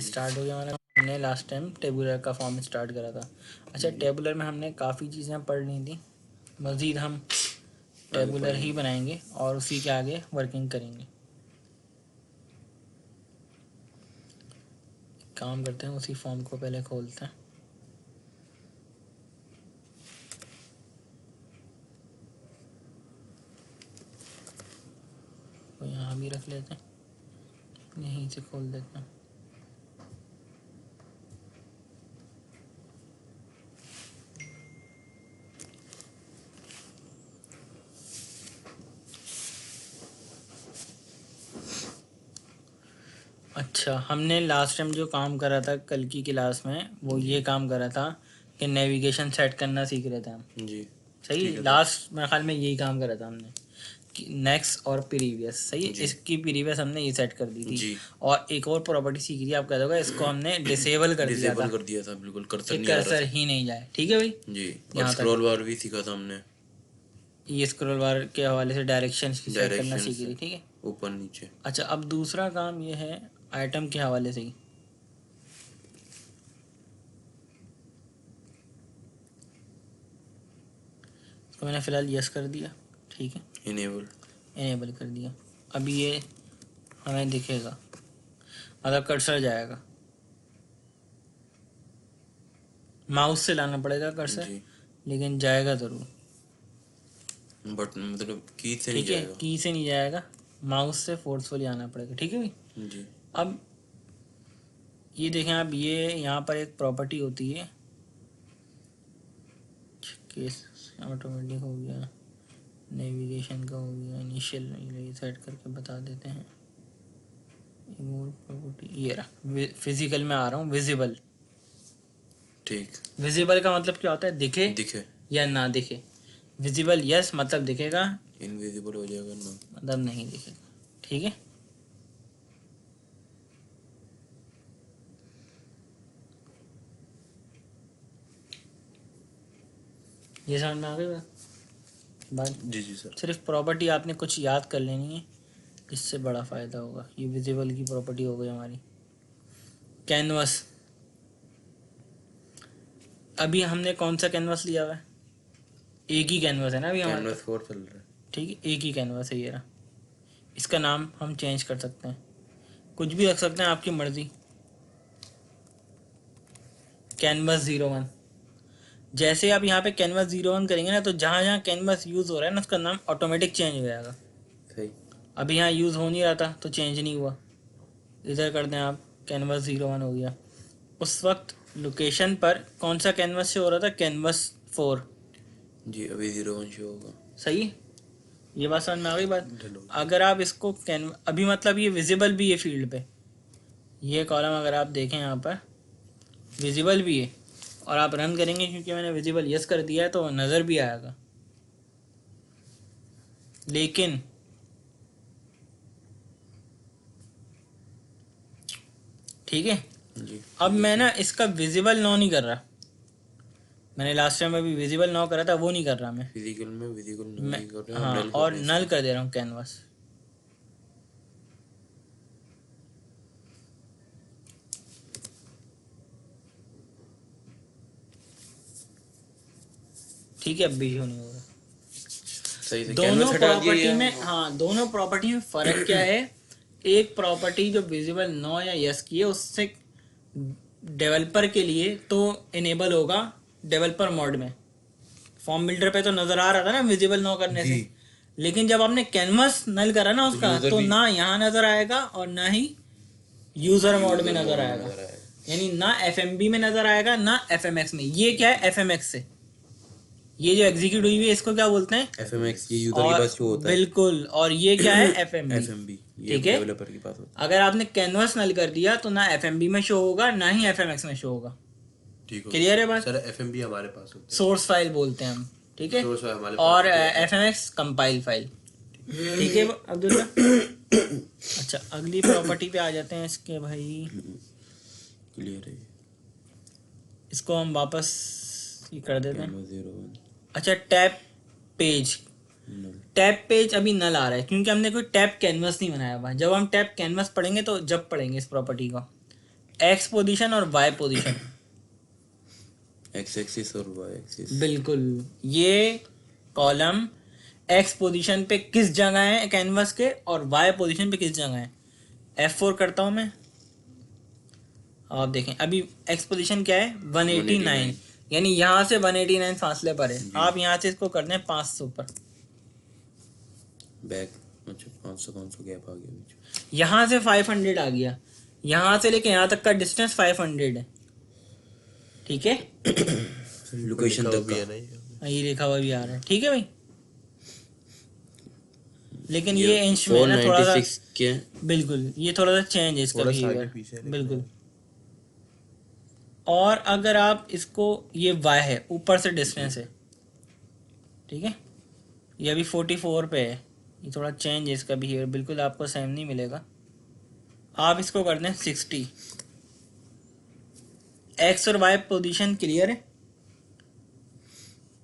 Start हो गया हमारा। हमने लास्ट टाइम टेबुलर का फॉर्म स्टार्ट करा था। अच्छा, टेबुलर में हमने काफ़ी चीज़ें पढ़ ली थी, मज़ीद हम टेबुलर ही बनाएंगे और उसी के आगे वर्किंग करेंगे। काम करते हैं, उसी फॉर्म को पहले खोलते हैं। तो यहाँ भी रख लेते हैं, यहीं से खोल देते हैं। अच्छा, हमने लास्ट टाइम जो काम करा था कल की क्लास में, वो ये काम करा था कि नेविगेशन सेट करना सीख रहे थे हम जी। सही। लास्ट मेरे ख्याल में यही काम करा था हमने, नेक्स्ट और प्रीवियस सही। इसकी प्रीवियस हमने ये सेट कर दी थी जी। और एक और प्रॉपर्टी सीखी थी, आप कह दोगे इसको हमने डिसेबल कर दिया था। बिल्कुल कर्सर ही नहीं जाए, ठीक है भाई जी। यहाँ स्क्रॉल बार भी सीखा था हमने, ये स्क्रॉल बार के हवाले से डायरेक्शंस की सेट करना सीखी थी, ठीक है ऊपर नीचे। अच्छा, अब दूसरा काम ये है आइटम के हवाले से ही। तो मैंने फ़िलहाल यस कर दिया, ठीक है, इनेबल कर दिया। अभी ये हमें दिखेगा, मतलब कर्सर जाएगा, माउस से लाना पड़ेगा कर्सर, लेकिन जाएगा ज़रूर, बट मतलब की से नहीं जाएगा। की से नहीं जाएगा, माउस से फोर्सफुली आना पड़ेगा, ठीक है भाई जी। अब ये देखें आप, ये यहाँ पर एक प्रॉपर्टी होती है, केस ऑटोमेटिक हो गया, नेविगेशन का हो गया, इनिशियल ये सेट करके बता देते हैं। प्रॉपर्टी ये रहा, फिजिकल में आ रहा हूँ, विजिबल, ठीक। विजिबल का मतलब क्या होता है, दिखे या ना दिखे। विजिबल यस मतलब दिखेगा, इनविजिबल हो जाएगा ना मतलब नहीं दिखेगा, ठीक है। ये समझ में आ गई बात? जी जी सर। सिर्फ प्रॉपर्टी आपने कुछ याद कर लेनी है, इससे बड़ा फ़ायदा होगा। ये विजिबल की प्रॉपर्टी हो गई हमारी। कैनवस, अभी हमने कौन सा कैनवस लिया हुआ है? एक ही कैनवस है ना अभी हमारे पास, 4 चल रहा है, ठीक है, एक ही कैनवस है ये रहा। इसका नाम हम चेंज कर सकते हैं, कुछ भी रख सकते हैं, आपकी मर्ज़ी। कैनवस 01, जैसे आप यहाँ पे कैनवस 01 करेंगे ना, तो जहाँ जहाँ कैनवस यूज़ हो रहा है ना, उसका नाम ऑटोमेटिक चेंज हो जाएगा। सही। अभी यहाँ यूज़ हो नहीं रहा था तो चेंज नहीं हुआ, इधर कर दें आप, कैनवस 01 हो गया। उस वक्त लोकेशन पर कौन सा कैनवस से हो रहा था? कैनवस 4 जी। अभी 01 शो होगा, सही। ये बात समझ में आ गई बात? अगर आप इसको अभी मतलब ये विजिबल भी है फील्ड पे, ये कॉलम अगर आप देखें यहाँ पर विजिबल भी है, और आप रन करेंगे, क्योंकि मैंने विजिबल यस कर दिया है तो नज़र भी आएगा। लेकिन ठीक है जी। अब मैं ना इसका विजिबल नो नहीं कर रहा, मैंने लास्ट टाइम अभी विजिबल नो करा था, वो नहीं कर रहा मैं फिजिकल में विजिबल नहीं कर रहे हैं, हाँ, और नल कर दे रहा हूँ कैनवस। ठीक है, अब भी नहीं होगा। दोनों प्रॉपर्टी में, हाँ, दोनों प्रॉपर्टी में फ़र्क क्या है? एक प्रॉपर्टी जो विजिबल नो या यस की है, उससे डेवलपर के लिए तो इनेबल होगा डेवलपर मोड में। फॉर्म बिल्डर पे तो नज़र आ रहा था ना विजिबल नो करने से, लेकिन जब आपने कैनवस नल करा ना उसका, तो ना यहाँ नज़र आएगा और ना ही यूज़र मोड में नज़र आएगा, यानी ना FMB में नज़र आएगा ना FMX में। ये क्या है? FMX से ये जो एग्जीक्यूट हुई है इसको क्या बोलते हैं? FMX, ये यूजर के पास शो होता है, बिल्कुल। और ये क्या है? FMB। ये डेवलपर के पास होता है। अगर आपने कैनवस नल कर दिया तो ना FMB में शो होगा ना ही FMX में शो होगा। क्लियर है बात? सर FMB हमारे पास होता है, सोर्स फाइल बोलते हैं हम, ठीक है, और FMX कंपाइल फाइल, ठीक है अब्दुल्ला। अच्छा, अगली प्रॉपर्टी पे आ जाते हैं इसके भाई। क्लियर है, इसको हम वापस ये कर देते हैं। 01। अच्छा, टैप पेज अभी नल आ रहा है क्योंकि हमने कोई टैप कैनवस नहीं बनाया हुआ। जब हम टैप कैनवस पढ़ेंगे तो जब पढ़ेंगे इस प्रॉपर्टी को, एक्स पोजीशन और वाई पोजीशन, एक्स एक्सिस और वाई एक्सिस। बिल्कुल, ये कॉलम एक्स पोजीशन पे किस जगह है कैनवस के और वाई पोजीशन पे किस जगह है। F4 करता हूँ मैं, आप देखें अभी एक्स पोजीशन क्या है 189, यानी यहाँ से 189 फासले पर है। आप यहाँ से इसको कर दें 500 पर, बैक अच्छा 500 गैप आ गया बीच। यहाँ से 500 आ गया, यहाँ से लेके यहाँ तक का डिस्टेंस 500 है, ठीक है। लोकेशन तक भी है ना, ये लिखा हुआ भी आ रहा है, ठीक है भाई। लेकिन ये इंच में ना थोड़ा सा क्या, बिल्कुल ये थोड़ा सा चेंज है इसका बिहेवियर, बिल्कुल। और अगर आप इसको, ये y है, ऊपर से डिस्टेंस है, ठीक है, ये अभी 44 पे है, ये थोड़ा चेंज है इसका बिहेवियर, बिल्कुल आपको सेम नहीं मिलेगा। आप इसको कर दें 60, x और y पोजीशन क्लियर है।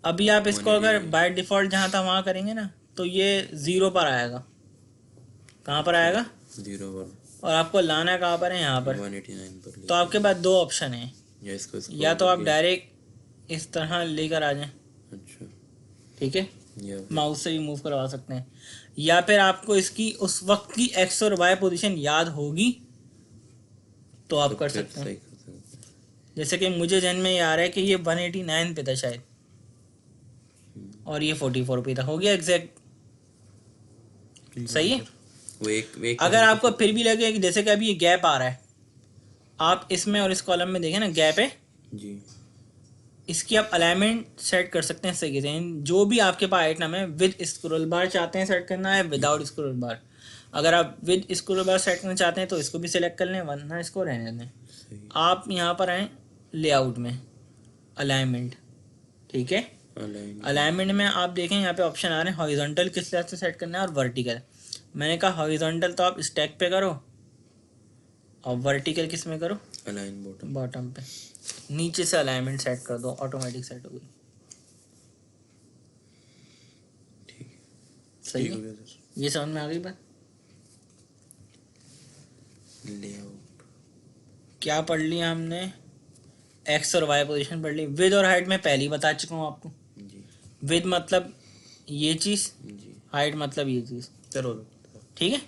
अभी आप इसको अगर बाय डिफॉल्ट जहाँ था वहाँ करेंगे ना तो ये 0 पर आएगा। कहाँ पर आएगा? 0 पर। और आपको लाना कहाँ पर है? यहाँ पर 189 पर। तो आपके पास दो ऑप्शन है, या तो आप डायरेक्ट इस तरह लेकर आ जाएं, अच्छा ठीक है, माउस से भी मूव करवा सकते हैं, या फिर आपको इसकी उस वक्त की एक्स और वाई पोजीशन याद होगी तो आप कर सकते हैं। जैसे कि मुझे जहन में ये आ रहा है कि ये 189 पे था शायद और ये 44 पे था, हो गया एग्जैक्ट, सही है। अगर आपको फिर भी लगे कि जैसे कि अभी ये गैप आ रहा है, आप इसमें और इस कॉलम में देखें ना गैप है जी, इसकी आप अलाइनमेंट सेट कर सकते हैं सही से। जो भी आपके पास आइटम है, विद स्क्रॉल बार चाहते हैं सेट करना है, विदाउट स्क्रॉल बार। अगर आप विद स्क्रॉल बार सेट करना चाहते हैं तो इसको भी सिलेक्ट कर लें, वरना इसको रहने दें। आप यहाँ पर आए लेआउट में, अलाइनमेंट, ठीक है। अलाइनमेंट में आप देखें यहाँ पे ऑप्शन आ रहे हैं, हॉरिजॉन्टल किस तरह से सेट करना है और वर्टिकल। मैंने कहा हॉरिजॉन्टल तो आप स्टैक पे करो और वर्टिकल किस में करो? अलाइन बॉटम पे। नीचे से अलाइनमेंट सेट कर दो, ऑटोमेटिक सेट हो गई, ठीक सही है। ये समझ में आ गई बात? लेआउट क्या पढ़ लिया हमने? एक्स और वाई पोजीशन पढ़ ली। विद और हाइट में पहले ही बता चुका हूँ आपको। विद मतलब ये चीज, हाइट मतलब ये चीज, ठीक है।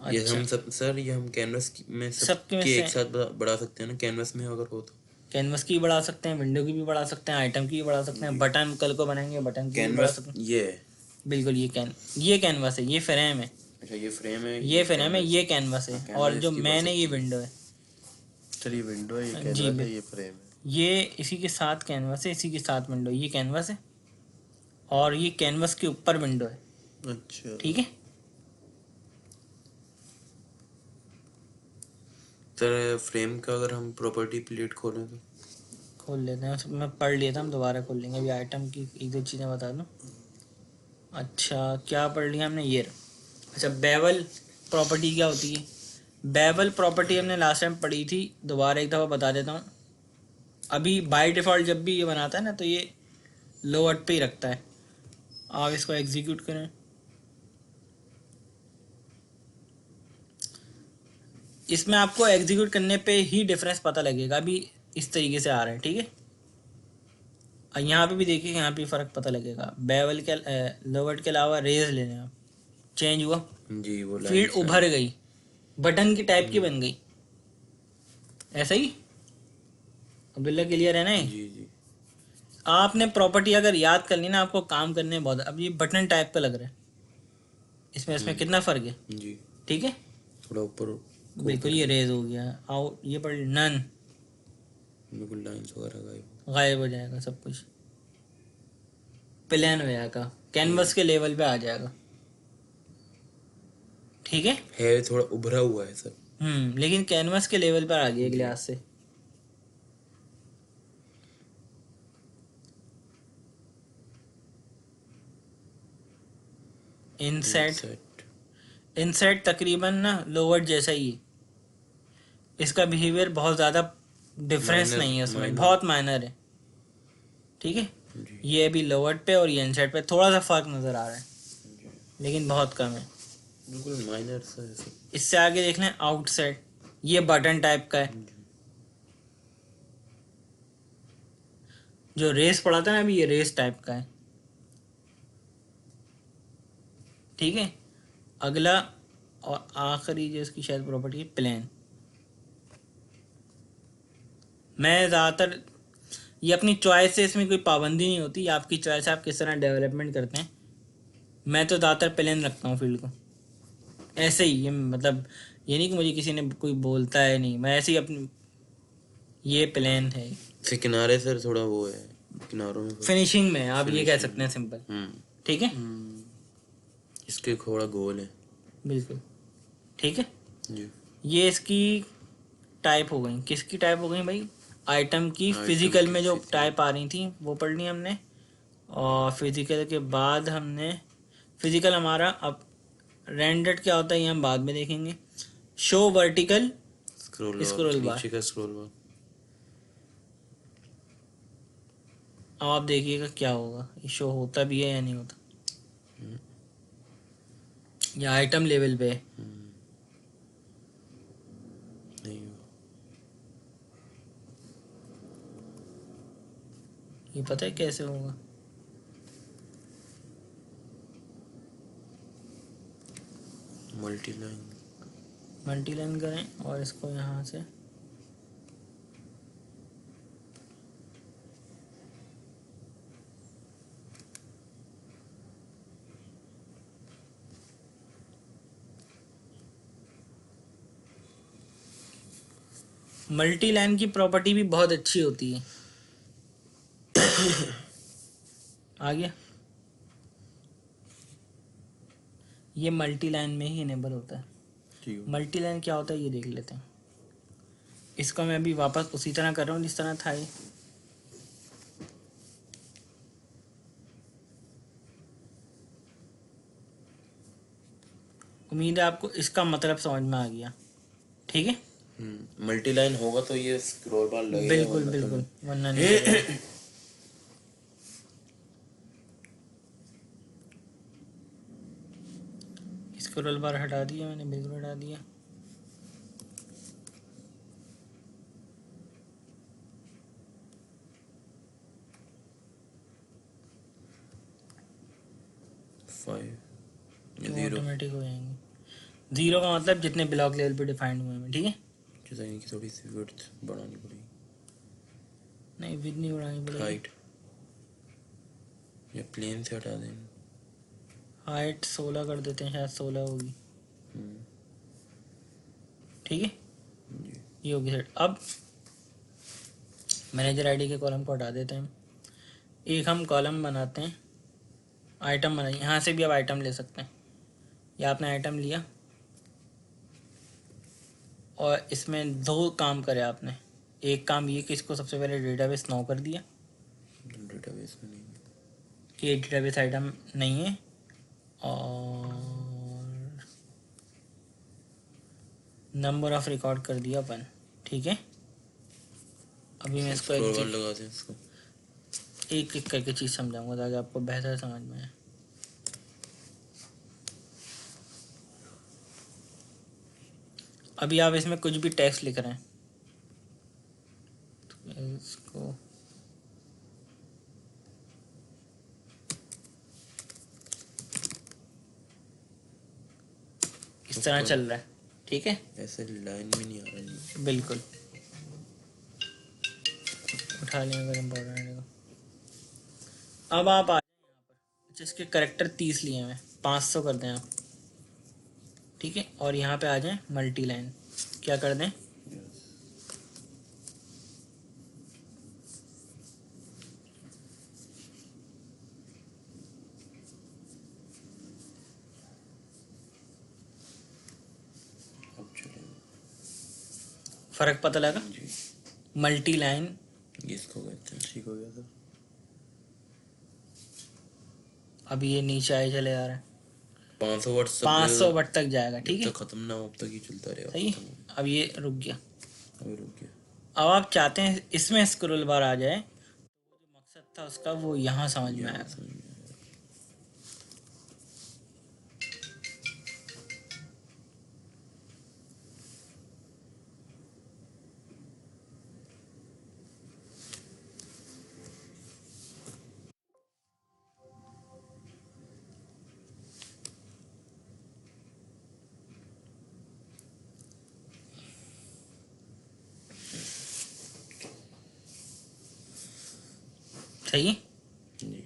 ये हम सब सर, ये हम कैनवस में सबके एक साथ बढ़ा सकते हैं ना, कैनवस में अगर हो तो। कैनवस की भी बढ़ा सकते हैं, विंडो की भी बढ़ा सकते हैं, आइटम की भी बढ़ा सकते हैं, बटन कल को बनाएंगे बटन की भी बढ़ा सकते हैं। ये बिल्कुल ये कैनवस है, ये फ्रेम है। अच्छा ये फ्रेम है, ये फ्रेम है, ये कैनवस है, और जो मैंने ये विंडो है। चलिए विंडो है, ये कैनवस है, ये फ्रेम है। ये इसी के साथ कैनवस है, इसी के साथ विंडो। ये कैनवस है और ये कैनवस के ऊपर विंडो है। अच्छा ठीक है सर। फ्रेम का अगर हम प्रॉपर्टी प्लेट खोलें तो खोल लेते हैं, मैं पढ़ लिया था, हम दोबारा खोल लेंगे। अभी आइटम की एक दो चीज़ें बता दूँ। अच्छा क्या पढ़ लिया हमने? ये अच्छा बेवल प्रॉपर्टी क्या होती है? बेवल प्रॉपर्टी हमने लास्ट टाइम पढ़ी थी, दोबारा एक दफ़ा बता देता हूँ। अभी बाय डिफ़ॉल्ट जब भी ये बनाता है ना तो ये लोअर पे ही रखता है। आप इसको एग्जीक्यूट करें, इसमें आपको एग्जीक्यूट करने पे ही डिफरेंस पता लगेगा। अभी इस तरीके से आ रहा है, ठीक है। और यहाँ पे भी देखिए, यहाँ पे फ़र्क पता लगेगा। बेवल के लोअर के अलावा रेज ले लें आप, चेंज हुआ जी, वो फील्ड उभर गई, बटन की टाइप की बन गई, ऐसा ही। अब्दुल्ला क्लियर है ना? जी जी। आपने प्रॉपर्टी अगर याद कर ली ना, आपको काम करने बहुत। अब ये बटन टाइप का लग रहा है, इसमें कितना फ़र्क है जी, ठीक है। थोड़ा ऊपर बिल्कुल ये रेज हो गया। आउट ये पढ़ नन, बिल्कुल लाइंस वगैरह गायब हो जाएगा, सब कुछ प्लेन हो जाएगा, कैनवस के लेवल पे आ जाएगा, ठीक है। थोड़ा उभरा हुआ है सर। लेकिन कैनवस के लेवल पर आ गया ग्लास से। इनसेट तकरीबन ना लोअर जैसा ही है, इसका बिहेवियर बहुत ज़्यादा डिफरेंस नहीं है उसमें, बहुत माइनर है, ठीक है। ये अभी लोअर पे और ये इनसेट पे थोड़ा सा फर्क नज़र आ रहा है, लेकिन बहुत कम है, बिल्कुल माइनर सा है। इससे आगे देख लें आउटसेट। ये बटन टाइप का है। जो रेस पड़ा था ना अभी, ये रेस टाइप का है। ठीक है, अगला और आखिरी जो इसकी शायद प्रॉपर्टी है, प्लेन। मैं ज़्यादातर, ये अपनी चॉइस से, इसमें कोई पाबंदी नहीं होती, आपकी चॉइस है आप किस तरह डेवलपमेंट करते हैं। मैं तो ज़्यादातर प्लेन रखता हूँ फील्ड को, ऐसे ही। ये मतलब ये नहीं कि मुझे किसी ने कोई बोलता है, नहीं, मैं ऐसे ही अपनी, ये प्लेन है। से किनारे सर थोड़ा वो है, किनारों में फिनिशिंग में आप ये कह सकते हैं, सिंपल। ठीक है, इसके थोड़ा गोल है। बिल्कुल ठीक है जी। ये इसकी टाइप हो गई। किसकी टाइप हो गई भाई? आइटम की। फिजिकल में जो टाइप आ रही थी वो पढ़ ली हमने, और फिजिकल के बाद हमने, फिजिकल हमारा अब रेंडर्ड क्या होता है ये हम बाद में देखेंगे। शो वर्टिकल स्क्रॉल बार। नीचे का स्क्रॉल बार। अब आप देखिएगा क्या होगा, ये शो होता भी है या नहीं होता। या आइटम लेवल पे है। नहीं, ये पता है कैसे होगा? Multi line. मल्टी लाइन करें और इसको यहाँ से मल्टी लाइन की प्रॉपर्टी भी बहुत अच्छी होती है। आ गया, ये मल्टी लाइन में ही इनेबल होता है। मल्टी लाइन क्या होता है ये देख लेते हैं। इसको मैं अभी वापस उसी तरह कर रहा हूँ जिस तरह था ये। उम्मीद है आपको इसका मतलब समझ में आ गया। ठीक है, मल्टी लाइन होगा तो ये स्क्रॉल बार लगेगा, बिल्कुल बिल्कुल, वरना नहीं लगेगा। स्क्रॉल बार हटा दिया मैंने, बिल्कुल हटा दिया। ऑटोमेटिक हो जाएंगे। 0 का मतलब जितने ब्लॉक लेवल पे डिफाइंड हुए हैं। ठीक है, डिजाइन की थोड़ी सी विड्थ बढ़ानी पड़ेगी। नहीं, विड्थ नहीं बढ़ानी पड़ेगी, हाइट या प्लेन से हटा दें। हाइट 16 कर देते हैं, शायद 16 होगी। ठीक है, ये होगी सेट। अब मैनेजर आईडी के कॉलम को हटा देते हैं। एक हम कॉलम बनाते हैं, आइटम बनाइए। यहाँ से भी आप आइटम ले सकते हैं। या आपने आइटम लिया और इसमें 2 काम करे आपने। एक काम ये कि इसको सबसे पहले डेटाबेस नो कर दिया डेटाबेस में नहीं है कि डेटाबेस आइटम नहीं है, और नंबर ऑफ रिकॉर्ड कर दिया 1। ठीक है, अभी मैं इसको लगा दें इसको। एक एक करके चीज़ समझाऊंगा ताकि आपको बेहतर समझ में आए। अभी आप इसमें कुछ भी टेक्स्ट लिख रहे हैं तो इसको इस तरह चल रहा है। ठीक है, ऐसे लाइन में नहीं आ रहा है। बिल्कुल उठा लें अगर इम्पोर्टेंट है तो। अब आप आ जाए यहाँ पर, जिसके करेक्टर 30 लिए हैं, 500 कर दें आप। ठीक है, और यहाँ पे आ जाएं मल्टी लाइन, क्या कर दें, फर्क पता लगा? मल्टी लाइन इसको कहते हैं। ठीक हो गया सर। अभी ये नीचे आए चले जा रहा है। 500 वाट 500 वाट तक जाएगा। ठीक है, खत्म ना हो अब तक ही चलता रहेगा। सही। अब ये रुक गया। अभी रुक गया। अब आप चाहते हैं इसमें स्क्रॉल बार आ जाए, तो जो मकसद था उसका वो यहाँ समझ में आया। सही है। जी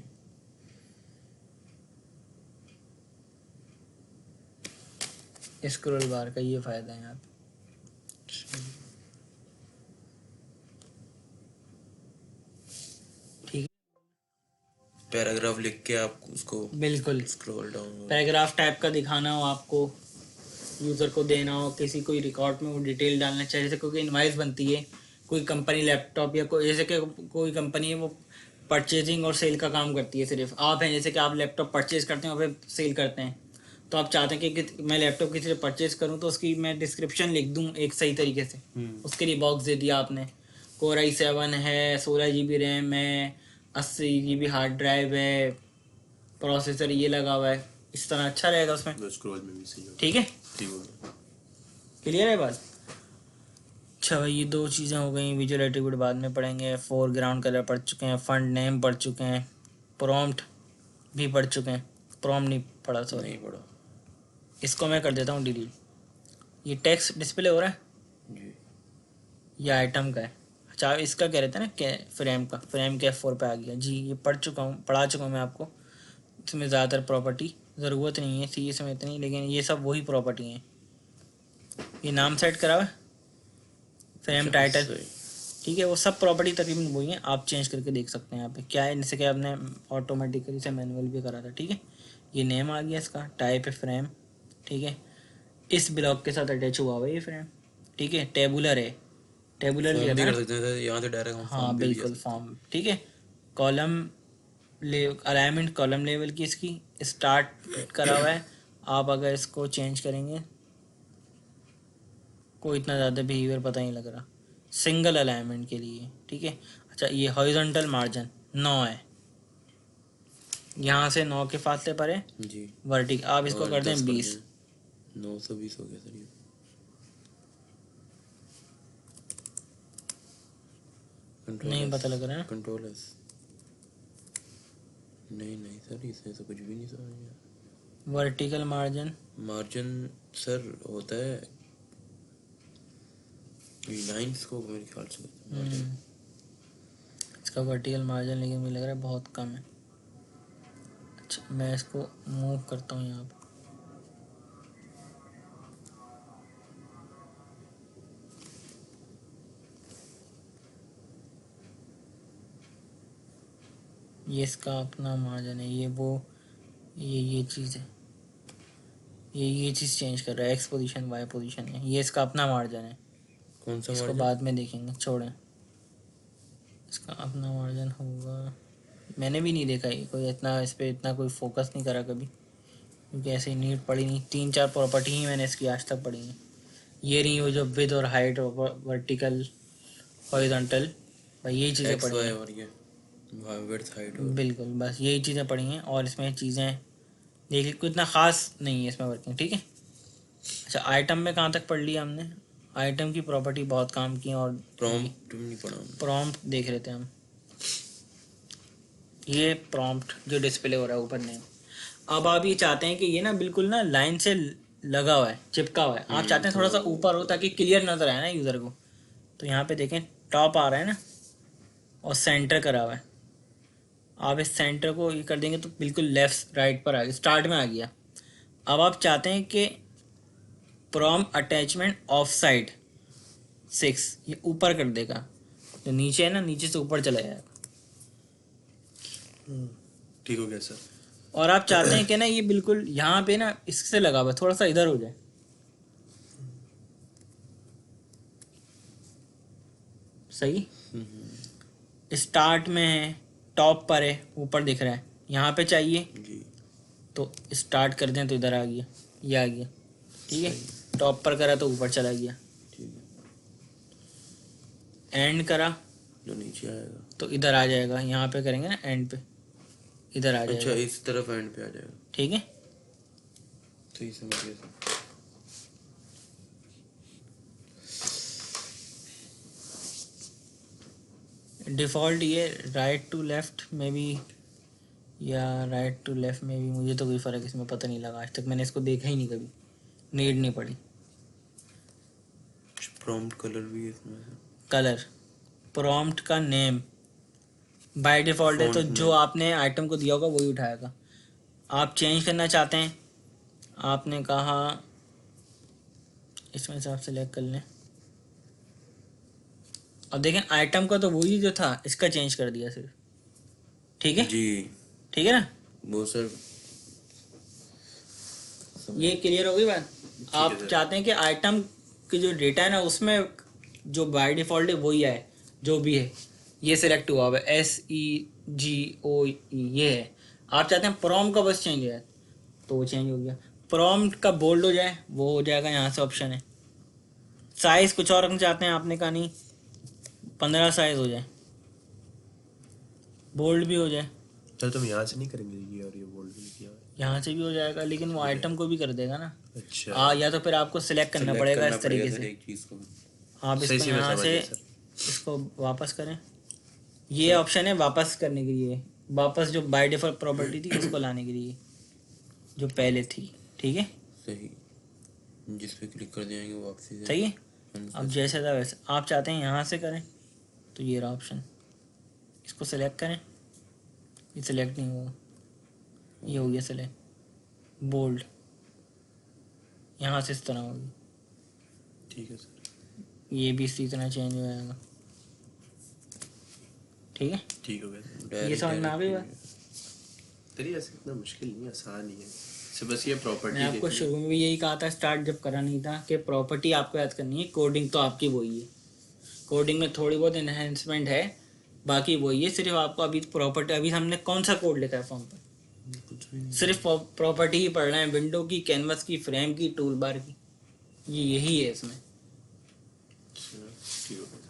स्क्रॉल बार का ये फायदा है यहाँ पे। ठीक है, पैराग्राफ लिख के आप उसको बिल्कुल स्क्रॉल डाउन पैराग्राफ टाइप का दिखाना हो आपको, यूज़र को देना हो, किसी कोई रिकॉर्ड में वो डिटेल डालना चाहिए, जैसे कोई इनवाइस बनती है, कोई कंपनी लैपटॉप या कोई जैसे कि कोई कंपनी है वो परचेजिंग और सेल का काम करती है, सिर्फ आप हैं जैसे कि आप लैपटॉप परचेज करते हैं और फिर सेल करते हैं, तो आप चाहते हैं कि मैं लैपटॉप किसी से परचेज करूं तो उसकी मैं डिस्क्रिप्शन लिख दूं एक सही तरीके से, उसके लिए बॉक्स दे दिया आपने, कोर i7 है, 16 GB रैम है, 80 GB हार्ड ड्राइव है, प्रोसेसर ये लगा हुआ है, इस तरह अच्छा रहेगा उसमें। स्क्रॉल में भी सही हो। ठीक है, ठीक हो क्लियर है बात। अच्छा भाई ये दो चीज़ें हो गई, विजुअल एट्रीब्यूट बाद में पढ़ेंगे, फोरग्राउंड कलर पढ़ चुके हैं, फंड नेम पढ़ चुके हैं, प्रॉम्प्ट भी पढ़ चुके हैं, प्रॉम्प्ट नहीं पढ़ा, सॉरी नहीं पढ़ा। इसको मैं कर देता हूँ डिलीट। ये टेक्स्ट डिस्प्ले हो रहा है, जी ये आइटम का है। अच्छा इसका कह रहे थे ना क्या, फ्रेम का, फ्रेम के F4 पे आ गया जी, ये पढ़ा चुका हूँ मैं आपको। इसमें ज़्यादातर प्रॉपर्टी ज़रूरत नहीं है सी इसमें इतनी, लेकिन ये सब वही प्रॉपर्टी हैं। ये नाम सेट करा हुआ है, फ्रेम टाइटल, ठीक है, वो सब प्रॉपर्टी तकरीबन वही है, आप चेंज करके देख सकते हैं यहाँ पे क्या है। इनसे क्या आपने ऑटोमेटिकली से मैनुअल भी करा था, ठीक है। ये नेम आ गया इसका, टाइप है फ्रेम, ठीक है, इस ब्लॉक के साथ अटैच हुआ हुआ है ये फ्रेम, ठीक है। टेबुलर है, टेबुलर लिखा था कर सकते हैं यहाँ से डायरेक्ट हम हाँ फॉर्म पे भी जा बिल्कुल सकते हैं। फॉर्म, ठीक है। कॉलम ले अलाइनमेंट कॉलम लेवल की इसकी स्टार्ट करा हुआ है। आप अगर इसको चेंज करेंगे, कोई इतना ज़्यादा बिहेवियर पता नहीं लग रहा, सिंगल अलाइनमेंट के लिए, ठीक है। अच्छा ये हॉरिजॉन्टल मार्जिन 9 है, यहाँ से 9 के फासले पर है जी वर्टिक, आप इसको और कर दें 10 20। 920 हो गया सर ये। नहीं पता लग रहा है, कंट्रोल एस। नहीं सर इसमें तो कुछ भी नहीं समझ आया। वर्टिकल मार्जिन सर होता है लाइंस को मेरे ख्याल से margin। इसका वर्टिकल मार्जिन लेकिन मुझे लग रहा है बहुत कम है। अच्छा मैं इसको मूव करता हूँ यहाँ पे, ये इसका अपना मार्जिन है, ये वो ये चीज़ है, ये चीज़ चेंज कर रहा है, एक्स पोजीशन वाई पोजीशन है, ये इसका अपना मार्जिन है। कौन सा इसको margin? बाद में देखेंगे, छोड़ें, इसका अपना मार्जिन होगा, मैंने भी नहीं देखा ये, कोई इतना इस पर इतना कोई फोकस नहीं करा कभी, क्योंकि ऐसे ही नीट पढ़ी नहीं, 3-4 प्रॉपर्टी ही मैंने इसकी आज तक पढ़ी है। ये नहीं हो जो विद और हाइट और वर्टिकल हॉरिजॉन्टल, भाई यही चीज़ें X, पढ़ी Y हैं और ये width height और बिल्कुल, बस यही चीज़ें पढ़ी हैं, और इसमें चीज़ें देखिए कोई इतना ख़ास नहीं है इसमें वर्किंग, ठीक है। अच्छा आइटम में कहाँ तक पढ़ लिया हमने, आइटम की प्रॉपर्टी बहुत काम की, और प्रॉम्प्ट नहीं पढ़ा हमने। प्रॉम्प्ट देख रहे थे हम, ये प्रॉम्प्ट जो डिस्प्ले हो रहा है ऊपर नेम। अब आप ये चाहते हैं कि ये ना बिल्कुल ना लाइन से लगा हुआ है, चिपका हुआ है, आप चाहते हैं थोड़ा सा ऊपर हो ताकि क्लियर नजर आए ना यूज़र को, तो यहाँ पे देखें टॉप आ रहा है ना, और सेंटर करा हुआ है, आप इस सेंटर को ये कर देंगे तो बिल्कुल लेफ्ट राइट पर आ गया, स्टार्ट में आ गया। अब आप चाहते हैं कि प्रॉम अटैचमेंट ऑफ साइड 6 ये ऊपर कर देगा, जो नीचे है ना नीचे से ऊपर चला जाएगा। ठीक हो गया सर। और आप चाहते हैं कि ना ये बिल्कुल यहाँ पे ना इससे लगा हुआ है, थोड़ा सा इधर हो जाए, सही। स्टार्ट में है, टॉप पर है, ऊपर दिख रहा है, यहाँ पे चाहिए जी तो स्टार्ट कर दें तो इधर आ गया, ये आ गया, ठीक है। टॉप पर करा तो ऊपर चला गया, ठीक एंड करा है जो नीचे आएगा। तो इधर आ जाएगा, यहाँ पे करेंगे ना एंड पे, इधर आ अच्छा जाएगा, इस तरफ एंड पे आ जाएगा। ठीक है। तो ये समझ गया सर। डिफ़ॉल्ट ये राइट टू लेफ़्ट में भी, या राइट टू लेफ़्ट में भी, मुझे तो कोई फ़र्क इसमें पता नहीं लगा, आज तक मैंने इसको देखा ही नहीं कभी, नीड नहीं पड़ी। प्रॉम्प्ट कलर भी है इसमें। कलर, प्रॉम्प्ट का नेम, बाय डिफॉल्ट है, तो Font जो में। आपने आइटम को दिया होगा वही उठाएगा। आप चेंज करना चाहते हैं, आपने कहा इसमें से आप सेलेक्ट कर लें, अब देखें आइटम का तो वही जो था, इसका चेंज कर दिया सिर्फ। ठीक है, जी ठीक है ना, वो सर ये क्लियर हो गई बात। ठीक है आप सर। चाहते हैं कि आइटम की जो डेटा है ना उसमें जो बाय डिफॉल्ट है वही आए, जो भी है ये सिलेक्ट हुआ हुआ है, SEGOE ये है। आप चाहते हैं प्रॉम्प्ट का बस चेंज हो जाए, तो वो चेंज हो गया। प्रॉम्प्ट का बोल्ड हो जाए, वो हो जाएगा, यहाँ से ऑप्शन है। साइज कुछ और रखना चाहते हैं, आपने कहा नहीं 15 साइज हो जाए, बोल्ड भी हो जाए, सर तुम यहाँ से नहीं करेंगे ये, और ये बोल्ड भी किया हुआ यहाँ से भी हो जाएगा, लेकिन वो आइटम को भी कर देगा ना। है। अच्छा या तो फिर आपको सिलेक्ट करना select पड़ेगा करना इस पड़ेगा तरीके सर से। एक चीज को। आप सही इसको से मैं यहाँ समझ से गया सर। इसको वापस करें, ये ऑप्शन है वापस करने के लिए, वापस जो बाय डिफॉल्ट प्रॉपर्टी थी उसको लाने के लिए जो पहले थी। ठीक है, सही, जिस पे क्लिक कर जाएंगे वो वापसी से सही है। अब जैसे था वैसे आप चाहते हैं यहाँ से करें, तो ये रहा ऑप्शन, इसको सेलेक्ट करें, ये सिलेक्ट नहीं होगा, ये हो गया सेलेक्ट, बोल्ड यहाँ से इस तरह होगी, ठीक है सर, ये भी इसी तरह चेंज हो जाएगा। ठीक है, ठीक हो गया सर। ये समझ में आ गई बात। तेरी ऐसे इतना मुश्किल नहीं है, आसान ही है। से बस ये प्रॉपर्टी मैं आपको शुरू में भी यही कहा था, स्टार्ट जब करा नहीं था, कि प्रॉपर्टी आपको याद करनी है, कोडिंग तो आपकी वही है, कोडिंग में थोड़ी बहुत इन्हेंसमेंट है, बाकी वही है। सिर्फ आपको अभी प्रॉपर्टी, अभी हमने कौन सा कोड लिखा है फॉर्म पर, कुछ भी नहीं। सिर्फ प्रॉपर्टी ही पढ़ना है, विंडो की, कैनवस की, फ्रेम की, टूल बार की, ये यही है इसमें। ठीक हो गया।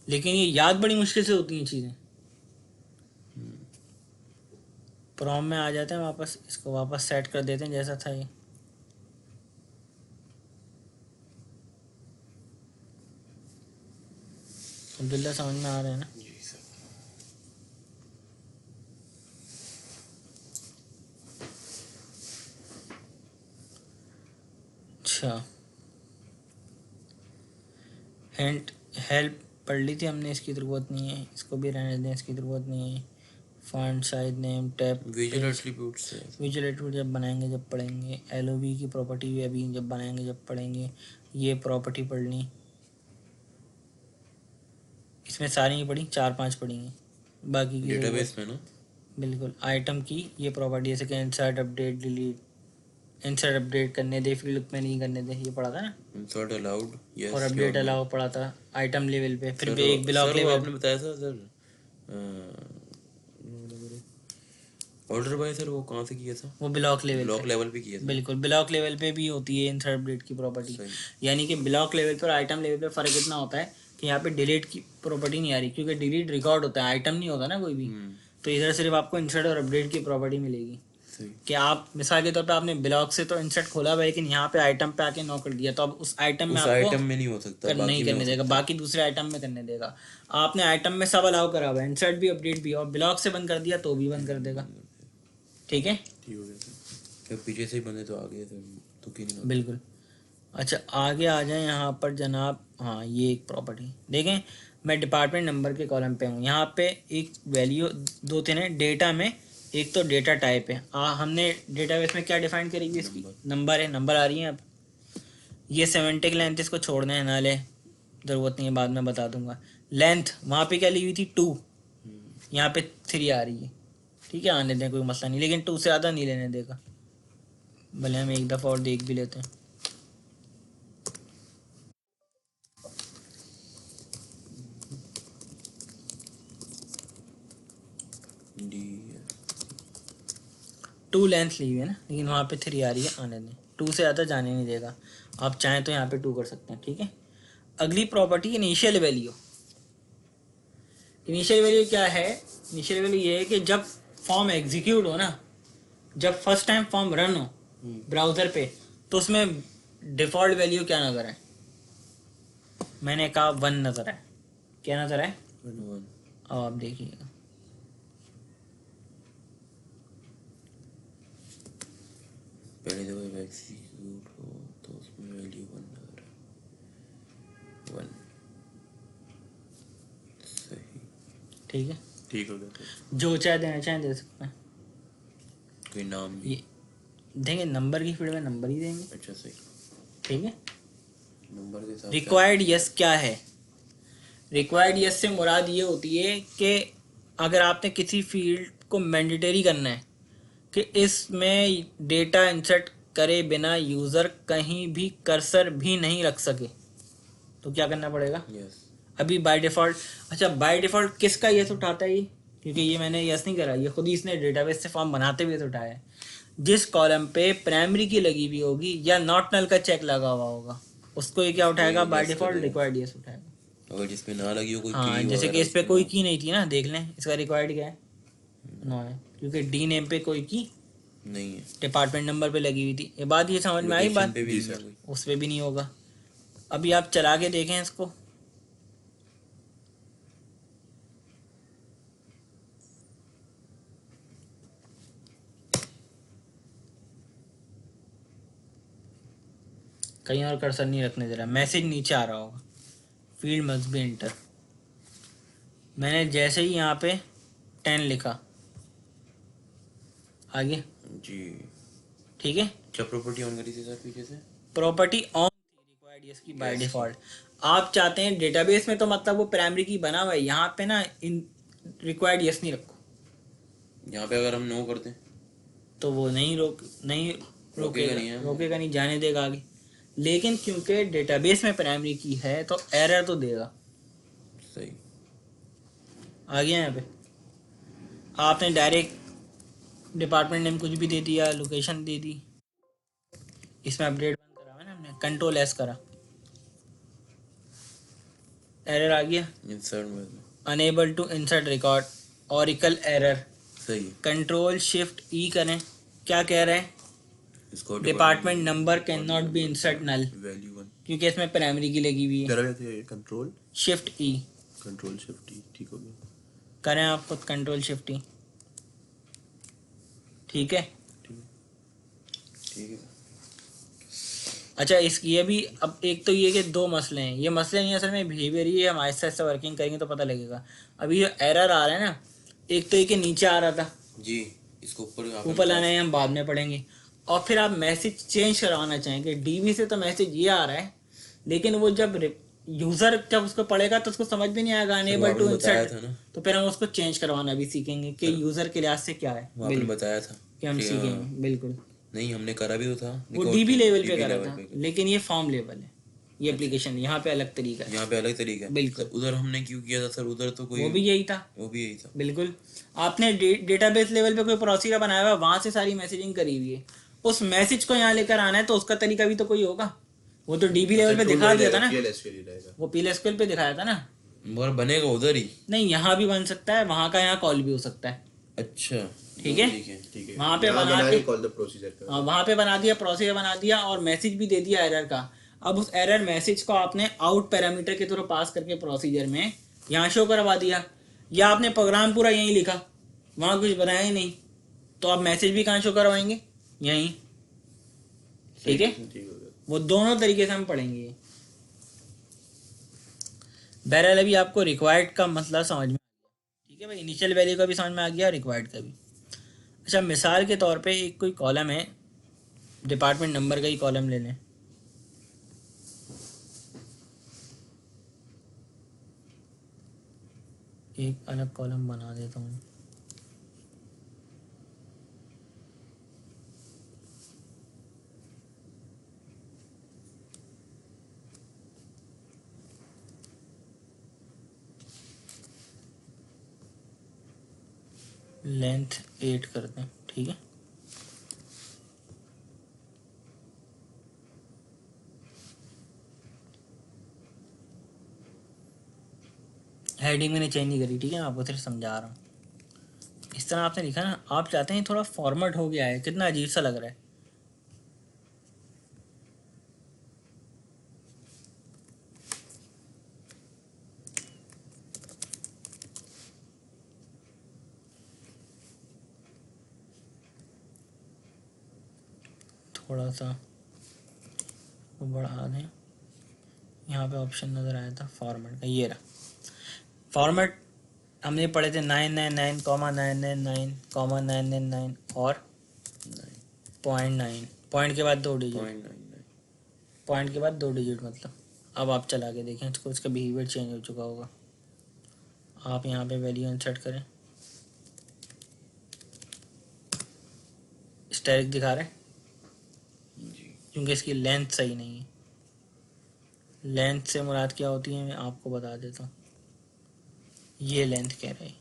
लेकिन ये याद बड़ी मुश्किल से होती हैं चीज़ें। प्रॉम में आ जाते हैं वापस, इसको वापस सेट कर देते हैं जैसा था ये। अब्दुल्ला समझ में आ रहा है ना। जी सर। अच्छा, हैंड हेल्प पढ़ ली थी हमने, इसकी ज़रूरत नहीं है, इसको भी रहने दें, इसकी ज़रूरत नहीं है। Font size, name, tab, visual attributes है। विजुअल एट्रीब्यूट जब बनाएंगे जब पढ़ेंगे। LOV की प्रॉपर्टी भी अभी जब बनाएंगे जब पढ़ेंगे। ये प्रॉपर्टी पढ़नी, इसमें सारी ही पढ़ी, 4-5 पढ़ी हैं, बाकी की डेटाबेस में ना। बिल्कुल। आइटम की ये प्रॉपर्टी, जैसे कि insert, update, delete, insert update करने दे, फील्ड में नहीं करने दे, ये पढ़ा था ना। Insert allowed, yes. और अपडेट अलाउ पढ़ा था आइटम लेवल पे, फिर सर भी एक ब्लॉक सर वो लेवल। आपने बताया था सर, ऑर्डर बाय सर, वो कहाँ से किया था? वो ब्लॉक लेवल ब्लॉक पे, लेवल पे किया था। बिल्कुल ब्लॉक लेवल पे भी होती है इंसर्ट अपडेट की प्रॉपर्टी। सही। यानी कि ब्लॉक लेवल पे और आइटम लेवल पे फ़र्क इतना होता है कि यहाँ पे डिलीट की प्रॉपर्टी नहीं आ रही, क्योंकि डिलीट रिकॉर्ड होता है, आइटम नहीं होता ना कोई भी। तो इधर सिर्फ आपको इंसर्ट और अपडेट की प्रॉपर्टी मिलेगी। सही। कि आप मिसाल के तौर पे आपने ब्लॉक से तो इंसर्ट खोला हुआ है, लेकिन यहाँ पे आइटम पे आके नो कर दिया, तो अब उस आइटम में उस आपको आइटम में नहीं हो सकता, नहीं बाकी में करने हो देगा, सकता है। बाकी दूसरे आइटम में करने देगा। आपने आइटम में सब अलाउ करा हुआ है, इंसर्ट भी अपडेट भी, और ब्लॉक से बंद कर दिया तो भी बंद कर देगा। ठीक है, ठीक हो गया सर। क्या पीछे से ही बंदे तो आ गए थे, तो क्यों नहीं? बिल्कुल। अच्छा आगे आ जाए यहाँ पर जनाब। हाँ, ये एक प्रॉपर्टी देखें, मैं डिपार्टमेंट नंबर के कॉलम पे हूँ, यहाँ पे एक वैल्यू 2-3 है डेटा में। एक तो डेटा टाइप है, हमने डेटाबेस में क्या डिफाइन करेंगे इसकी, नंबर है, नंबर आ रही है अब। ये सेमेंटिक लेंथ, इसको छोड़ने है ना ले, ज़रूरत नहीं है, बाद में बता दूंगा। लेंथ वहाँ पे क्या ली हुई थी 2, यहाँ पे 3 आ रही है। ठीक है, आने दें, कोई मसला नहीं, लेकिन 2 से ज़्यादा नहीं लेने देगा, भले हम एक दफ़ा और देख भी लेते हैं। डी 2 लेंथ ली हुई है ना, लेकिन वहाँ पे 3 आ रही है, आने दें, 2 से ज़्यादा जाने नहीं देगा। आप चाहें तो यहाँ पे 2 कर सकते हैं। ठीक है, अगली property initial value. Initial value क्या है? इनिशियल वैल्यू ये है कि जब फॉर्म एग्जीक्यूट हो ना, जब फर्स्ट टाइम फॉर्म रन हो ब्राउज़र पे, तो उसमें डिफ़ॉल्ट वैल्यू क्या नज़र है? मैंने कहा 1 नज़र है। क्या नज़र है? 1 अब आप देखिएगा, पहले जब एग्जीक्यूट हो तो उसमें वैल्यू 1 नजर है। 1 सही। ठीक है। ठीक हो गया। जो चाहे देना चाहे दे सकते हैं। कोई नाम भी? ये देंगे नंबर की फील्ड में नंबर ही देंगे। अच्छा सही। ठीक है। नंबर के साथ रिक्वायर्ड यस क्या है? रिक्वायर्ड यस से मुराद ये होती है कि अगर आपने किसी फील्ड को मैंडेटरी करना है कि इसमें डेटा इंसर्ट करे बिना यूज़र कहीं भी कर्सर भी नहीं रख सके, तो क्या करना पड़ेगा? यस। अभी बाय डिफ़ॉल्ट, अच्छा बाय डिफ़ॉल्ट किसका यस उठाता है ये? क्योंकि ये मैंने यस नहीं करा, ये खुद ही इसने डेटाबेस से फॉर्म बनाते हुए तो उठाया है। जिस कॉलम पे प्राइमरी की लगी हुई होगी या नॉट नल का चेक लगा हुआ होगा, उसको ये क्या उठाएगा? बाय डिफ़ॉल्ट रिक्वायर्ड यस उठाएगा। अगर जिसपे ना लगी हो कोई हाँ, की जैसे कि वगैरह इस पे उसमें कोई ना- की नहीं थी ना, देख लें इसका रिक्वायर्ड क्या है? नो है, क्योंकि डी नेम पे कोई की नहीं है। डिपार्टमेंट नंबर पे लगी हुई थी। ये बात ये समझ में आई लोकेशन बात? पे भी जी नहीं है सर। कोई। उस पे भी नहीं होगा। अभी आप चला के देखें इसको, कहीं और कर्सर नहीं रखने दे रहा, मैसेज नीचे आ रहा होगा, फील्ड मस्ट बी इंटर। मैंने जैसे ही यहाँ पे 10 लिखा, आगे जी। ठीक है। क्या प्रॉपर्टी ऑन करी थी सर पीछे से? प्रॉपर्टी ऑन थी रिक्वायर्ड यस की बाय Yes. डिफॉल्ट। आप चाहते हैं डेटाबेस में तो मतलब वो प्राइमरी की बना हुआ है, यहाँ पे ना इन रिक्वायर्ड यस नहीं रखो, यहाँ पे अगर हम नो करते हैं तो वो नहीं रोकेगा नहीं है। रोकेगा नहीं, जाने देगा आगे। लेकिन क्योंकि डेटाबेस में प्राइमरी की है तो एरर तो देगा। सही। आ गया यहाँ पे, आपने डायरेक्ट डिपार्टमेंट नेम कुछ भी दे दिया, लोकेशन दे दी, इसमें अपडेट बंद करा हुआ है ना हमने, कंट्रोल एस करा, एरर आ गया, इंसर्ट में unable to insert record, Oracle error. सही। कंट्रोल शिफ्ट ई करें, क्या कह रहे हैं? इसको department number can not be insert null, value 1। क्योंकि इसमें प्राइमरी की लगी हुई है। करा गया था कंट्रोल शिफ्ट ई कंट्रोल शिफ्ट ई। ठीक हो गया। करें आप खुद, कंट्रोल शिफ्ट ई। ठीक है। ठीक है। अच्छा, इस ये भी, अब एक तो ये कि दो मसले हैं, ये मसले नहीं असल में बिहेवियर ही है, हम आहिस्ता आहिस्ता वर्किंग करेंगे तो पता लगेगा। अभी जो एरर आ रहा है ना, एक तो ये कि नीचे आ रहा था, जी। इसको ऊपर लाना है, हम बाद में पढ़ेंगे। और फिर आप मैसेज चेंज करवाना चाहेंगे, डीबी से तो मैसेज ये आ रहा है, लेकिन वो जब यूजर जब उसको पढ़ेगा तो उसको समझ भी नहीं आएगा अनेबल टू इंसर्ट, तो फिर हम उसको चेंज करवाना भी सीखेंगे कि यूजर के लिहाज से क्या है। वो आपने बताया था कि हम सीखेंगे, बिल्कुल। नहीं हमने करा भी तो था। वो डीबी लेवल पे करा था, लेकिन ये फॉर्म लेवल है, ये एप्लीकेशन यहाँ पे अलग तरीका है। यहाँ पे अलग तरीका है। बिल्कुल। उधर हमने क्यों किया था सर? उधर तो कोई वो भी यही था। वो भी यही था। बिल्कुल। आपने डेटाबेस लेवल पे कोई प्रोसीजर बनाया हुआ है, वहां से सारी मैसेजिंग करी हुई है, उस मैसेज को यहाँ लेकर आना है तो उसका तरीका भी तो कोई होगा। वो तो डीबी लेवल पे दिखा दिया था ना, वो PLSQL पे दिखाया था ना, मगर बनेगा उधर ही। नहीं यहाँ भी बन सकता है, वहाँ का यहाँ कॉल भी हो सकता है। अच्छा ठीक है। ठीक है। वहाँ पे बना के कॉल द प्रोसीजर का। वहाँ पे बना दिया, प्रोसीजर बना दिया और मैसेज भी दे दिया एरर का। अब उस एरर मैसेज को आपने आउट पैरामीटर के थ्रू पास करके प्रोसीजर में यहाँ शो करवा दिया, या आपने प्रोग्राम पूरा यहीं लिखा, वहाँ कुछ बनाया ही नहीं, तो आप मैसेज भी कहाँ शो करवाएंगे? यहीं। ठीक है। वो दोनों तरीके से हम पढ़ेंगे। बहरहाल अभी आपको रिक्वायर्ड का मसला समझ में आ गया। ठीक है भाई, इनिशियल वैल्यू का भी समझ में आ गया, रिक्वायर्ड का भी। अच्छा, मिसाल के तौर पे एक कोई कॉलम है, डिपार्टमेंट नंबर का ही कॉलम ले लें। एक अलग कॉलम बना देता हूँ। लेंथ 8 करते हैं। ठीक है। हेडिंग मैंने चेंज नहीं करी, ठीक है, मैं आपको सिर्फ समझा रहा हूँ। इस तरह आपने लिखा ना, आप चाहते हैं थोड़ा फॉर्मेट हो गया है, कितना अजीब सा लग रहा है। थोड़ा सा वो बढ़ा दें, यहाँ पे ऑप्शन नज़र आया था फॉर्मेट का, ये रहा फॉर्मेट। हमने पढ़े थे 999,999,999 और 0.9 पॉइंट के बाद 2 डिजिट, 0.99 पॉइंट के बाद 2 डिजिट मतलब। अब आप चला के देखें इसको, इसका बिहेवियर चेंज हो चुका होगा। आप यहाँ पे वैल्यू इंसर्ट करें, स्टैटिक दिखा रहे हैं जी। क्योंकि इसकी लेंथ सही नहीं है। लेंथ से मुराद क्या होती है मैं आपको बता देता हूँ। ये लेंथ कह रहे हैं,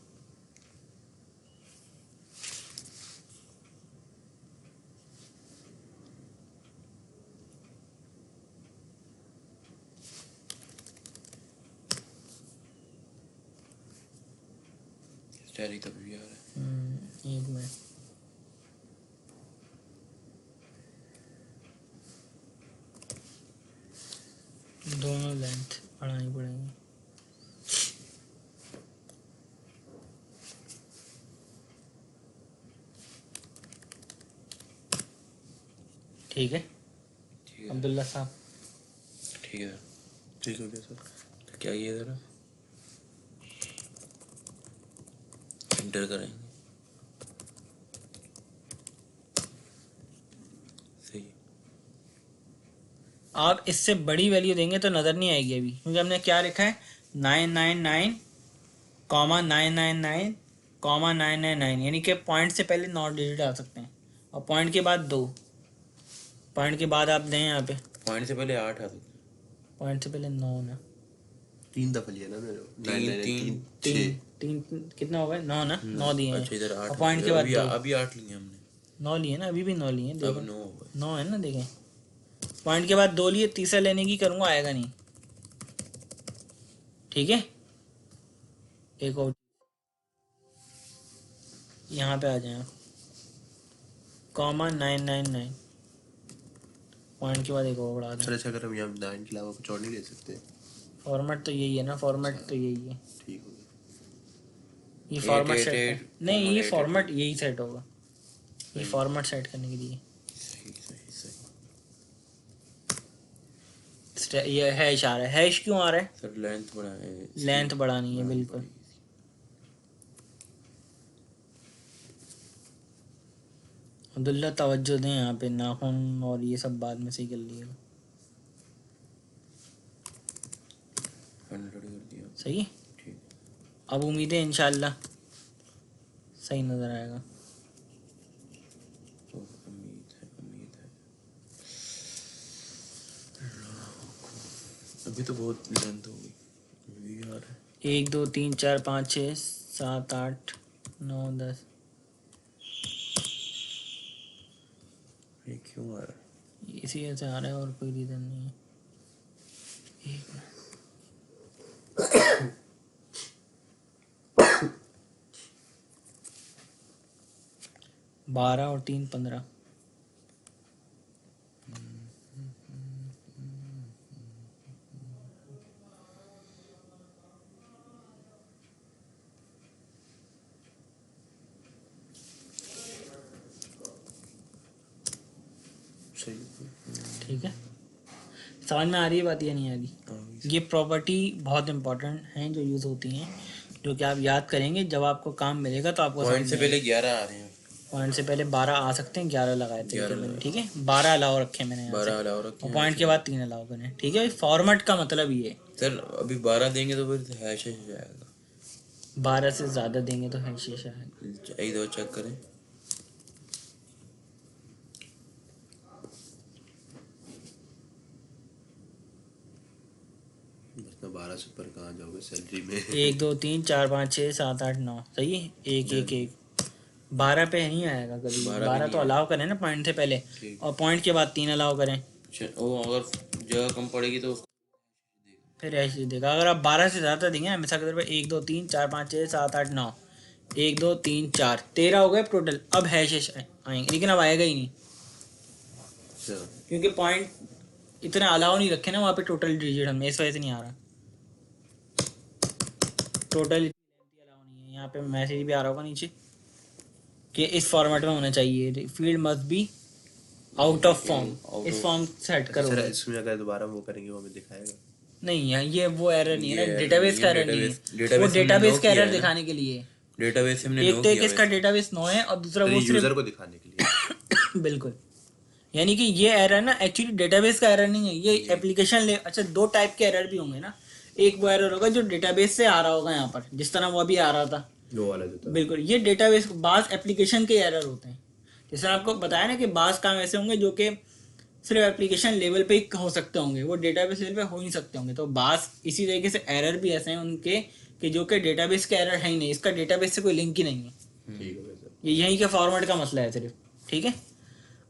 स्टैटिक अभी भी आ रहा है। एक मिनट, दोनों लेंथ बढ़ानी पड़ेगी। ठीक है ठीक है, अब्दुल्ला साहब, ठीक है, ठीक हो गया सर। तो क्या ये ज़रा इंटर करेंगे। सही। आप इससे बड़ी वैल्यू देंगे तो नज़र नहीं आएगी अभी, क्योंकि हमने क्या लिखा है 999,999,999, यानी कि पॉइंट से पहले 9 डिजिट आ सकते हैं और पॉइंट के बाद 2, पॉइंट के बाद आप दें यहाँ पे, पॉइंट से पहले 8 आ सकते हैं। पॉइंट से पहले 9 ना, 3 दफा लिया ना मैंने। तीन, 3 3 कितना हो गया 9 ना, 9 दिए अच्छा, इधर 8 और पॉइंट के बाद 2, अभी 8 लिए हमने। 9 लिए ना, अभी भी 9 लिए, अब देखें 9 हो गए। 9 है ना, देखें पॉइंट के बाद 2 लिए, तीसरा लेने की करूँगा आएगा नहीं। ठीक है, एक और यहाँ पे आ जाए आप, ,999, पॉइंट के बाद एक और बढ़ा दें। सर अच्छा, अगर हम यहाँ 9 के अलावा कुछ और नहीं ले सकते? फॉर्मेट तो यही है ना, फॉर्मेट तो यही है, ठीक हो गया। ये फॉर्मेट 888, सेट नहीं, ये 888, फॉर्मेट यही सेट होगा, ये फॉर्मेट सेट करने के लिए। सही सही सही। ये हैश आ रहा है, हैश क्यों आ रहा है? सर लेंथ बढ़ाए, लेंथ बढ़ानी है बिल्कुल। अब्दुल्ला तवज्जो दें यहाँ पे, नाखून और ये सब बाद में सही कर लिएगा। 100 कर दिया। सही है, ठीक। अब उम्मीद है इंशाल्लाह सही नज़र आएगा। तो उम्मीद है। अभी तो बहुत लेंथ हो गई। अभी आ रहा है 1 2 3 4 5 6 7 8 9 10, ये क्यों आ रहा है? इसी वजह से आ रहा है और कोई रीज़न नहीं है। 12 और 3 15, सही। ठीक है, समझ में आ रही है बात या नहीं आ रही? ये प्रॉपर्टी बहुत इंपॉर्टेंट हैं जो यूज़ होती हैं, जो कि आप याद करेंगे जब आपको काम मिलेगा तो आपको पॉइंट से पहले 11 आ रहे हैं। पॉइंट से पहले 12 आ सकते हैं, 11 लगाए थे 11 मैंने, ठीक है 12 अलाउ रखे मैंने यहाँ 12 से, अलाउ रखे और हैं। पॉइंट के बाद 3 अलाउ करें, ठीक है। फॉर्मेट का मतलब ये है, सर अभी 12 देंगे तो फिर हैश हो जाएगा। 12 से ज़्यादा देंगे तो है शीशा है। एक दो चेक करें। मतलब 12 से ऊपर कहाँ जाओगे सैलरी में? 1 2 3 4 5 6 7 8 9, सही है, 1 1 1 12 पे नहीं आएगा कभी। 12 तो अलाउ करें ना पॉइंट से पहले, और पॉइंट के बाद 3 अलाउ करें, वो अगर जगह कम पड़ेगी तो फिर ऐसे देगा। अगर आप 12 से ज़्यादा देंगे ना, मिसाल के तौर पर 1 2 3 4 5 6 7 8 9, 1 2 3 4 13 हो गए टोटल। अब हैशेस आएंगे, लेकिन अब आएगा ही नहीं, क्योंकि पॉइंट इतना अलाउ नहीं रखे ना वहाँ पे टोटल डिजिट, हमें इस वजह से नहीं आ रहा। टोटल अलाउ नहीं है यहाँ पे, मैसेज भी आ रहा होगा नीचे कि इस फॉर्मेट में होना चाहिए, field must be out of form, इस फॉर्म सेट करो। सर इसमें अगर दोबारा वो करेंगे वो हमें दिखाएगा? नहीं है, ये वो एरर नहीं है ये ना, error डेटाबेस नहीं का है, एरर नहीं है, database वो हमने डेटाबेस know का किया एरर है ना। दिखाने के लिए है। डेटाबेस हमने एक नो तो एक किया इसका डेटाबेस नो है और दूसरा वो यूजर सिर्फ को दिखाने के लिए। बिल्कुल, यानी कि ये एरर ना एक्चुअली डेटाबेस का एरर नहीं है, ये एप्लीकेशन ले। अच्छा, दो टाइप के एरर भी होंगे ना, एक वो एरर होगा जो डेटाबेस से आ रहा होगा यहाँ पर, जिस तरह वो अभी आ रहा था, वो वाला जो था। बिल्कुल। ये डेटाबेस बाज एप्लीकेशन के एरर होते हैं, जैसे आपको बताया ना कि बाज काम ऐसे होंगे जो कि सिर्फ एप्लीकेशन लेवल पे ही हो सकते होंगे, वो डेटाबेस लेवल पे हो नहीं सकते होंगे। तो बाज इसी तरीके से एरर भी ऐसे हैं उनके कि जो कि डेटाबेस के एरर है ही नहीं, इसका डेटाबेस से कोई लिंक ही नहीं है, ठीक है भाई साहब। ये यहीं के फॉर्मेट का मसला है सिर्फ, ठीक है।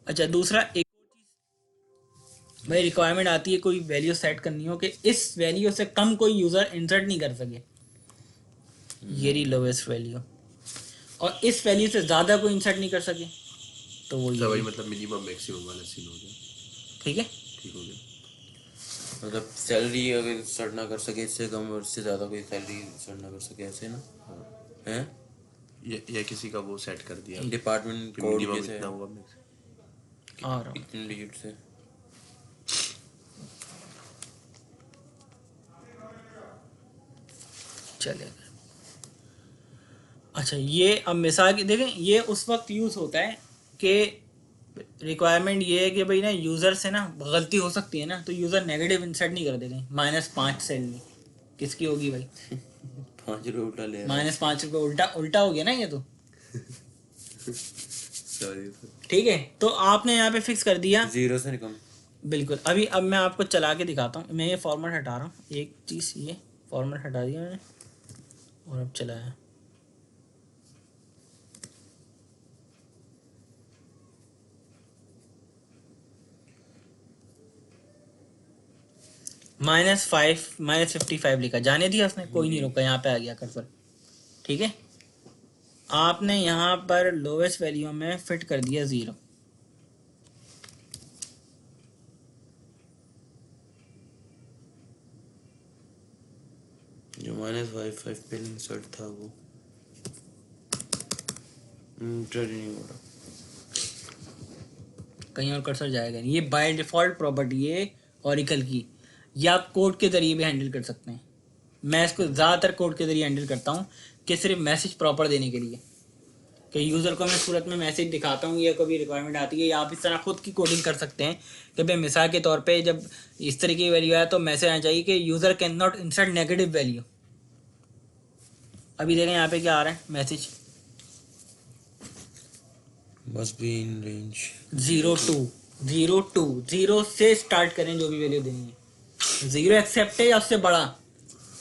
अच्छा, दूसरा एक भाई रिक्वायरमेंट आती है कोई वैल्यू सेट करनी हो कि इस वैल्यू से कम कोई यूज़र इंसर्ट नहीं कर सके, ये रही लोवेस्ट वैल्यू, और इस वैल्यू से ज़्यादा कोई इंसर्ट नहीं कर सके, तो वो अच्छा ये, भाई मतलब मिनिमम मैक्सिमम वाला सीन हो गया। ठीक है। ठीक हो गया। मतलब सैलरी अगर सर्ट ना कर सके इससे कम और इससे ज़्यादा कोई सैलरी सर्ट ना कर सके, ऐसे ना हैं। ये किसी का वो सेट कर दिया डिपार्टमेंट कि कोड मिनिमम जैसे इतना होगा maximum। और इतने डिजिट से। चलेगा। अच्छा, ये अब मिसाल की देखें, ये उस वक्त यूज़ होता है कि रिक्वायरमेंट ये है कि भाई ना यूज़र से ना गलती हो सकती है ना, तो यूज़र नेगेटिव इंसर्ट नहीं कर देंगे। -5 सैलरी किसकी होगी भाई, 5 रुपये उल्टा ले -5 रुपये उल्टा उल्टा हो गया ना ये तो, सॉरी। ठीक है। तो आपने यहाँ पे फिक्स कर दिया, जीरो से कम। बिल्कुल। अभी अब मैं आपको चला के दिखाता हूँ, मैं ये फॉर्मेट हटा रहा हूँ, एक चीज़ ये फॉर्मेट हटा दिया मैंने और अब चलाया। -5 -55 लिखा, जाने दिया उसने, कोई नहीं रोका, यहाँ पे आ गया कर्सर, ठीक है। आपने यहाँ पर लोवेस्ट वैल्यू में फिट कर दिया 0, जो -55 पे इंसर्ट था वो इंटर नहीं हो रहा। कहीं और कर्सर जाएगा नहीं, ये बाय डिफ़ॉल्ट प्रॉपर्टी है ओरेकल की, ये आप कोड के ज़रिए भी हैंडल कर सकते हैं। मैं इसको ज़्यादातर कोड के ज़रिए हैंडल करता हूँ कि सिर्फ मैसेज प्रॉपर देने के लिए, कि यूज़र को मैं सूरत में मैसेज दिखाता हूँ या कभी रिक्वायरमेंट आती है, या आप इस तरह खुद की कोडिंग कर सकते हैं कि भाई मिसाल के तौर पे जब इस तरह की वैल्यू आए तो मैसेज आना चाहिए कि user can not insert negative value. अभी देखें यहाँ पे क्या आ रहा है message, must be in range 0 से स्टार्ट करें जो भी वैल्यू देनी है, 0 एक्सेप्ट है या उससे बड़ा,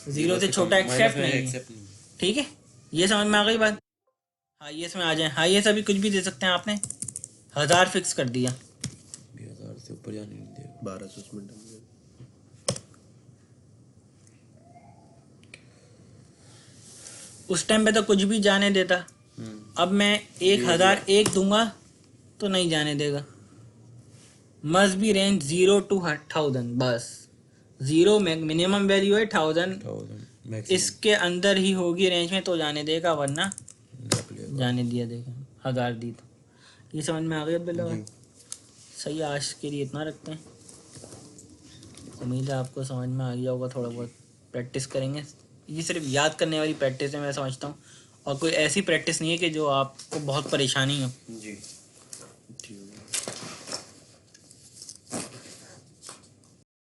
0 से छोटा एक्सेप्ट नहीं है, ठीक है। ये समझ में आ गई बात। हाईएस्ट में आ जाए, हाईएस्ट अभी कुछ भी दे सकते हैं, आपने 1000 फिक्स कर दिया, 1000 से ऊपर जाने नहीं देगा। 1200 उसमें डाल दिया। उस टाइम पे तो कुछ भी जाने देता, अब मैं 1001 दूंगा तो नहीं जाने देगा। मस्ट बी रेंज 0 to 1000, बस 0 मिनिमम वैल्यू है 1000, इसके अंदर ही होगी रेंज में तो जाने देगा, वरना जाने दिया देगा। 1000 दी तो ये समझ में आ गई अब्दुल्ला भाई। सही, आज के लिए इतना रखते हैं, उम्मीद है आपको समझ में आ गया होगा। थोड़ा बहुत प्रैक्टिस करेंगे, ये सिर्फ याद करने वाली प्रैक्टिस है मैं समझता हूँ, और कोई ऐसी प्रैक्टिस नहीं है कि जो आपको बहुत परेशानी हो।